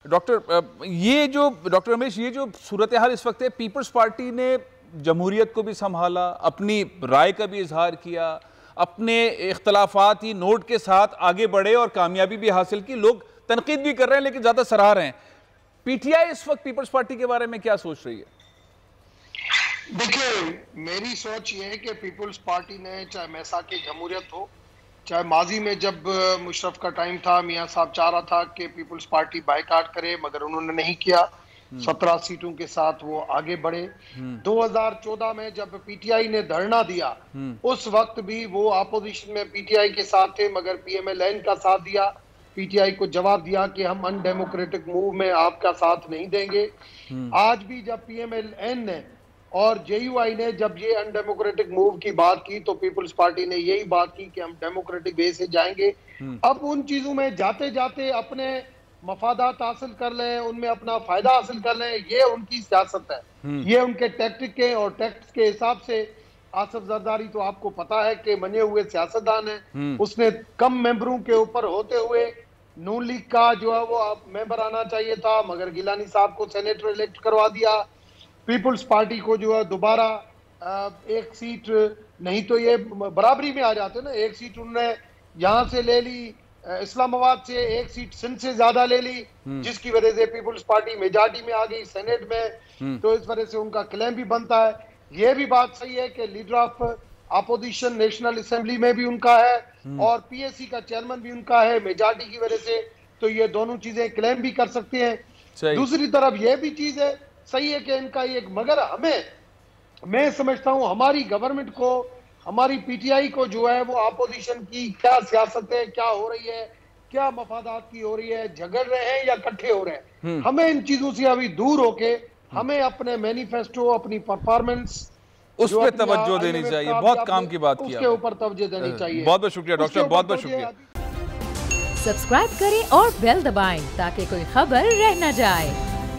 Doctor Ramesh, ये जो सूरत हाल इस वक्त है, पीपल्स पार्टी ने जमहूरियत को भी संभाला, अपनी राय का भी इजहार किया, अपने इख्तलाफात ही नोट के साथ आगे बढ़े और कामयाबी भी हासिल की। लोग तनकीद भी कर रहे हैं लेकिन ज्यादा सराह रहे हैं। पीटीआई इस वक्त पीपल्स पार्टी के बारे में क्या सोच रही है? देखिए, मेरी सोच ये है कि पीपल्स पार्टी ने, चाहे मैसाक जमहूरियत हो, चाहे माजी में जब मुशर्रफ का टाइम था, मियां साहब चाह रहा था कि पीपल्स पार्टी बायकाट करे, मगर उन्होंने नहीं किया। 17 सीटों के साथ वो आगे बढ़े। 2014 में जब पीटीआई ने धरना दिया, उस वक्त भी वो अपोजिशन में पीटीआई के साथ थे, मगर पीएमएल-एन का साथ दिया। पीटीआई को जवाब दिया कि हम अनडेमोक्रेटिक मूव में आपका साथ नहीं देंगे। आज भी जब पीएमएल-एन ने और जेयूआई ने जब ये अनडेमोक्रेटिक मूव की बात की, तो पीपल्स पार्टी ने यही बात की कि हम डेमोक्रेटिक वे से जाएंगे। अब उन चीजों में जाते जाते अपने मफादात हासिल कर लें, उनमें अपना फायदा हासिल कर लें, ये उनकी सियासत है। ये उनके टैक्टिक के और टैक्ट्स के हिसाब से। आसिफ जरदारी तो आपको पता है कि मने हुए सियासतदान है। उसने कम मेंबरों के ऊपर होते हुए नून लीग का जो है वो मेंबर आना चाहिए था, मगर गिलानी साहब को सेनेटर इलेक्ट करवा दिया। पीपल्स पार्टी को जो है दोबारा एक सीट, नहीं तो ये बराबरी में आ जाते ना, एक सीट उन्होंने यहां से ले ली, इस्लामाबाद से एक सीट सिंध से ज्यादा ले ली, जिसकी वजह से पीपल्स पार्टी मेजॉरिटी में आ गई सेनेट में। तो इस वजह से उनका क्लेम भी बनता है। यह भी बात सही है कि leader of opposition national assembly में भी उनका है और पीएससी का चेयरमैन भी उनका है मेजॉरिटी की वजह से। तो ये दोनों चीजें क्लेम भी कर सकते हैं। दूसरी तरफ यह भी चीज है, सही है कि इनका एक, मगर मैं समझता हूं हमारी गवर्नमेंट को, हमारी पीटीआई को जो है वो अपोजिशन की क्या सियासत है, क्या हो रही है, क्या मफादात की हो रही है, झगड़ रहे हैं या इकट्ठे हो रहे हैं, हमें इन चीजों से अभी दूर होके हमें अपने मैनिफेस्टो, अपनी परफॉर्मेंस उस पर तवज्जो देनी चाहिए। बहुत काम की बात की, उसके ऊपर तवज्जो देनी चाहिए। बहुत बहुत शुक्रिया डॉक्टर, बहुत बहुत शुक्रिया। सब्सक्राइब करें और बेल दबाएं ताकि कोई खबर रह न जाए।